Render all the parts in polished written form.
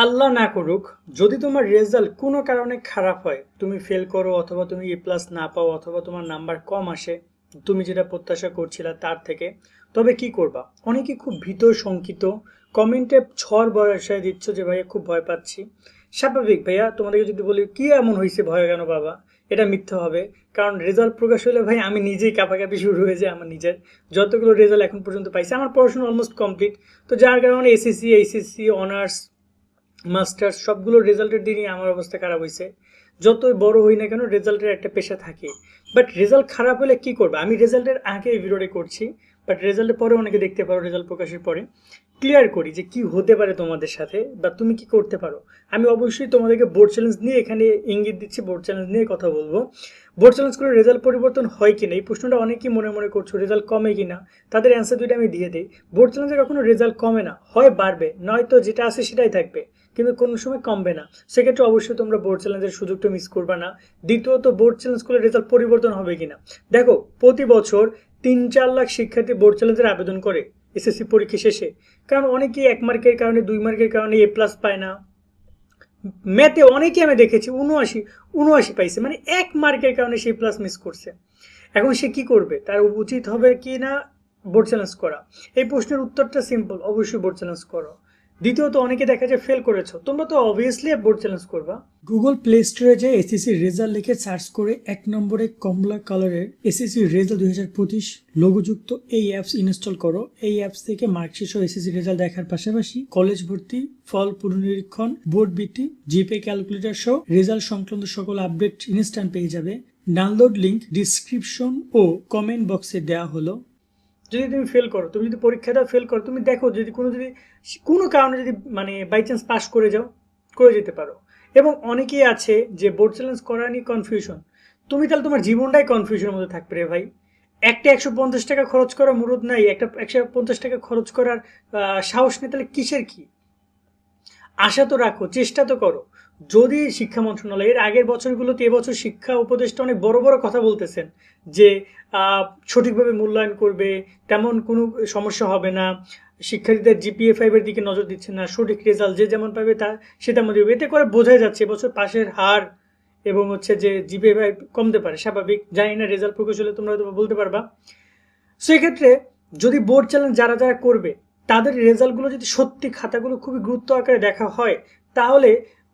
আল্লাহ না করুক, যদি তোমার রেজাল্ট কোনো কারণে খারাপ হয়, তুমি ফেল করো অথবা তুমি এ প্লাস না পাও অথবা তোমার নাম্বার কম আসে তুমি যেটা প্রত্যাশা করছিলা তার থেকে, তবে কি করবা? অনেকে খুব ভীত শঙ্কিত, কমেন্টে ঝড় বর্ষায় দিচ্ছ যে ভাইয়া খুব ভয় পাচ্ছি। স্বাভাবিক ভাইয়া, তোমাদেরকে যদি বলি কি এমন হয়েছে ভয় কেন বাবা, এটা মিথ্যা হবে। কারণ রেজাল্ট প্রকাশ হলে ভাই আমি নিজেই কাঁপাকাঁপি শুরু হয়ে যায়। আমার নিজের যতগুলো রেজাল্ট এখন পর্যন্ত পাইছি, আমার পড়াশোনা অলমোস্ট কমপ্লিট, তো যার কারণে এসএসসি এইচএসসি অনার্স মাস্টার্স সবগুলোর রেজাল্টের দিনই আমার অবস্থা খারাপ হয়েছে। যতই বড় হই না কেন রেজাল্টের একটা পেশা থাকে। বাট রেজাল্ট খারাপ হলে কি করবে? আমি রেজাল্টের আগে এই ভিডিওটা করছি, বাট রেজাল্টের পরে অনেকে দেখতে পারো, রেজাল্ট প্রকাশের পরে ক্লিয়ার করি যে কি হতে পারে তোমাদের সাথে বা তুমি কি করতে পারো। আমি অবশ্যই তোমাদেরকে বোর্ড চ্যালেঞ্জ নিয়ে এখানে ইঙ্গিত দিচ্ছি, বোর্ড চ্যালেঞ্জ নিয়ে কথা বলবো। বোর্ড চ্যালেঞ্জ করে রেজাল্ট পরিবর্তন হয় কিনা এই প্রশ্নটা অনেকেই মনে মনে করছো, রেজাল্ট কমে কিনা, তাদের অ্যান্সার দুইটা আমি দিয়ে দিই। বোর্ড চ্যালেঞ্জে কখনো রেজাল্ট কমে না, হয় বাড়বে নয়তো যেটা আছে সেটাই থাকবে, কিন্তু কোনো সময় কমবে না। সেক্ষেত্রে অবশ্যই তোমরা বোর্ড চ্যালেঞ্জের সুযোগটা মিস করবে না। দ্বিতীয়ত, বোর্ড চ্যালেঞ্জ করলে রেজাল্ট পরিবর্তন হবে কিনা দেখো। প্রতি বছর 3-4 লাখ শিক্ষার্থী বোর্ড চ্যালেঞ্জের আবেদন করে এসএসসি পরীক্ষা শেষে। কারণ অনেকেই 1 মার্কের কারণে 2 মার্কের কারণে এ প্লাস পায় না। ম্যাথে অনেকে আমি দেখেছি 79 পাইছে, মানে 1 মার্কের কারণে সে প্লাস মিস করছে। এখন সে কি করবে? তার উচিত হবে কি না বোর্ড চ্যালেঞ্জ করা? এই প্রশ্নের উত্তরটা সিম্পল, অবশ্যই বোর্ড চ্যালেঞ্জ করো। দ্বিতীয়ত, অনেকে দেখা যায় ফেল করেছো, তোমরা তো অবভিয়াসলি বোর্ড চ্যালেঞ্জ করবা। গুগল প্লে স্টোরে যে এসএসসি রেজাল্ট লিখে সার্চ করে 1 নম্বরে কমলা কালারের এসএসসি রেজাল্ট 2025 লোগোযুক্ত এই অ্যাপস ইনস্টল করো। এই অ্যাপস থেকে মার্কশিট সহ এসএসসি রেজাল্ট দেখার পাশাপাশি কলেজ ভর্তি, ফল পুনর্নিরীক্ষণ, বোর্ড বৃত্তি, জিপে ক্যালকুলেটর সহ রেজাল্ট সংক্রান্ত সকল আপডেট ইনস্ট্যান্ট পেয়ে যাবে। ডাউনলোড লিংক ডিসক্রিপশন ও কমেন্ট বক্সে দেওয়া হলো। যদি তুমি ফেল করো, তুমি যদি পরীক্ষাটা ফেল করো, তুমি দেখো যদি কোনো কারণে যদি মানে বাই চান্স পাস করে যাও, করে যেতে পারো। এবং অনেকেই আছে যে বোর্ড চ্যালেঞ্জ করা নিয়ে কনফিউশন, তুমি তাহলে তোমার জীবনটাই কনফিউশনের মধ্যে থাকবে রে ভাই। একটা 150 টাকা খরচ করার মুরুদ নাই, একটা 150 টাকা খরচ করার সাহস নেই, তাহলে কিসের কি? আশা তো রাখো, চেষ্টা তো করো। যদি শিক্ষা মন্ত্রণালয় এর আগের বছরগুলোতে, এবছর শিক্ষা উপদেষ্টা অনেক বড় বড় কথা বলতেছেন যে সঠিকভাবে মূল্যায়ন করবে, তেমন কোনো সমস্যা হবে না, শিক্ষার্থীদের জিপিএ 5 এর দিকে নজর দিচ্ছে না, সঠিক রেজাল্ট যে যেমন পাবে তা সে তেমন দেবে। এতে করে বোঝাই যাচ্ছে এবছর পাশের হার এবং হচ্ছে যে জিপিএ 5 কমতে পারে, স্বাভাবিক। জানি না রেজাল্ট প্রকাশ হলে তোমরা হয়তো বলতে পারবা। সেক্ষেত্রে যদি বোর্ড চ্যালেঞ্জ যারা যারা করবে তাদের রেজাল্টগুলো যদি সত্যি খাতাগুলো খুবই গুরুত্ব আকারে দেখা হয়, তাহলে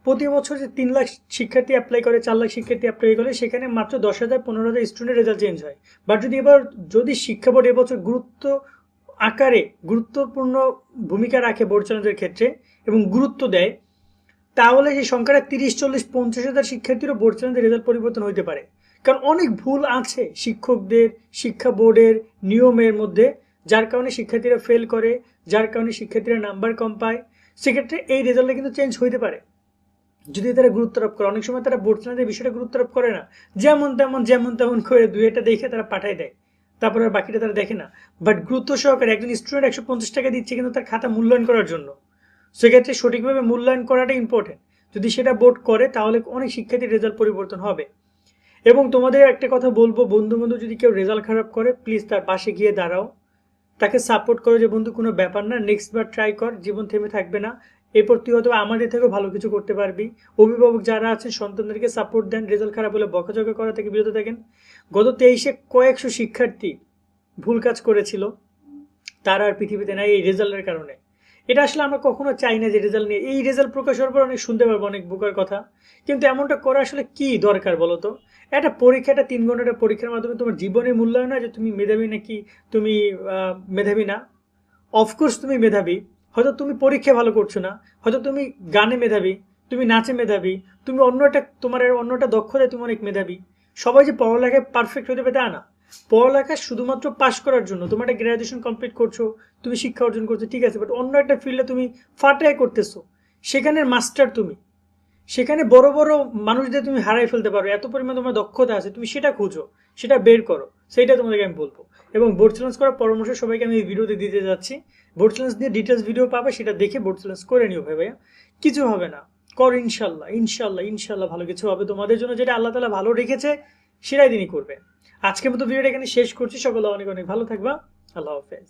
প্রতি বছর যে 3 লাখ শিক্ষার্থী অ্যাপ্লাই করে, 4 লাখ শিক্ষার্থী অ্যাপ্লাই করে, সেখানে মাত্র 10,000 15,000 স্টুডেন্ট রেজাল্ট চেঞ্জ হয়। বাট যদি শিক্ষা বোর্ড এবছর গুরুত্বপূর্ণ ভূমিকা রাখে বোর্ড চ্যালেঞ্জের ক্ষেত্রে এবং গুরুত্ব দেয়, তাহলে সেই সংখ্যাটা 30, 40, 50,000 শিক্ষার্থীরও বোর্ড চ্যালেঞ্জের রেজাল্ট পরিবর্তন হতে পারে। কারণ অনেক ভুল আছে শিক্ষকদের, শিক্ষা বোর্ডের নিয়মের মধ্যে, যার কারণে শিক্ষার্থীরা ফেল করে, যার কারণে শিক্ষার্থীরা নাম্বার কম পায়। সেক্ষেত্রে এই রেজাল্টটা কিন্তু চেঞ্জ হইতে পারে যদি তারা গুরুত্ব আরোপ করে। অনেক সময় তারা বোর্ড চ্যালেঞ্জের বিষয়টা গুরুত্ব আরোপ করে না, যেমন তেমন করে 2-1টা দেখে তারা পাঠায় দেয়, তারপরে আর বাকিটা তারা দেখে না। বাট গুরুত্ব সহকারে একজন স্টুডেন্ট 150 টাকা দিচ্ছে কিন্তু তার খাতা মূল্যায়ন করার জন্য, সেক্ষেত্রে সঠিকভাবে মূল্যায়ন করাটা ইম্পর্টেন্ট। যদি সেটা বোর্ড করে তাহলে অনেক শিক্ষার্থীর রেজাল্ট পরিবর্তন হবে। এবং তোমাদের একটা কথা বলবো, বন্ধু যদি কেউ রেজাল্ট খারাপ করে, প্লিজ তার পাশে গিয়ে দাঁড়াও, তাকে সাপোর্ট করো যে বন্ধু কোনো ব্যাপার না, নেক্সট বার ট্রাই কর, জীবন থেমে থাকবে না, এরপর তুই হয়তো আমাদের থেকেও ভালো কিছু করতে পারবি। অভিভাবক যারা আছেন সন্তানদেরকে সাপোর্ট দেন, রেজাল্ট খারাপ হলে বকাঝকা করা থেকে বিরত থাকেন। গত 23-এ কয়েকশো শিক্ষার্থী ভুল কাজ করেছিল, তারা আর পৃথিবীতে নাই এই রেজাল্টের কারণে। এটা আসলে আমরা কখনো চাই না যে রেজাল্ট নিয়ে, এই রেজাল্ট প্রকাশ হওয়ার পর অনেক শুনতে পারবো অনেক বোকার কথা, কিন্তু এমনটা করা আসলে কি দরকার বলো তো? একটা পরীক্ষা, একটা 3 ঘন্টার পরীক্ষার মাধ্যমে তোমার জীবনের মূল্যায়ন হয় যে তুমি মেধাবী নাকি তুমি মেধাবী না। অফকোর্স তুমি মেধাবী, হয়তো তুমি পরীক্ষা ভালো করছো না, হয়তো তুমি গানে মেধাবী, তুমি নাচে মেধাবী, তুমি তোমার অন্যটা দক্ষতায় তুমি অনেক মেধাবী। সবাই যে পড়ালেখায় পারফেক্ট হতে পারে তা না। পড়ালেখা শুধুমাত্র পাশ করার জন্য, তোমার একটা গ্র্যাজুয়েশন কমপ্লিট করছো, তুমি শিক্ষা অর্জন করছো, ঠিক আছে, বাট অন্য একটা ফিল্ডে তুমি ফাটাই করতেছো, সেখানের মাস্টার তুমি, সেখানে বড় বড় মানুষদের তুমি হারাই ফেলতে পারো, এত পরিমাণ তোমার দক্ষতা আছে, তুমি সেটা খুঁজো, সেটা বের করো, সেইটা তোমাদেরকে আমি বলবো। এবং বোর্ড চ্যালেঞ্জ করার পরামর্শ সবাইকে আমি এই ভিডিওতে দিতে যাচ্ছি। বোর্ড চ্যালেঞ্জ নিয়ে ডিটেলস ভিডিও পাবে, সেটা দেখে বোর্ড চ্যালেঞ্জ করে নিও ভাইয়া, কিছু হবে না, কর, ইনশাল্লাহ ইনশাল্লাহ ইনশাল্লাহ ভালো কিছু হবে তোমাদের জন্য। যেটা আল্লাহ তাআলা ভালো রেখেছে সেটাই তিনি করবে। আজকের মতো ভিডিওটা এখানে শেষ করছি, সকলে অনেক অনেক ভালো থাকবা, আল্লাহ হাফেজ।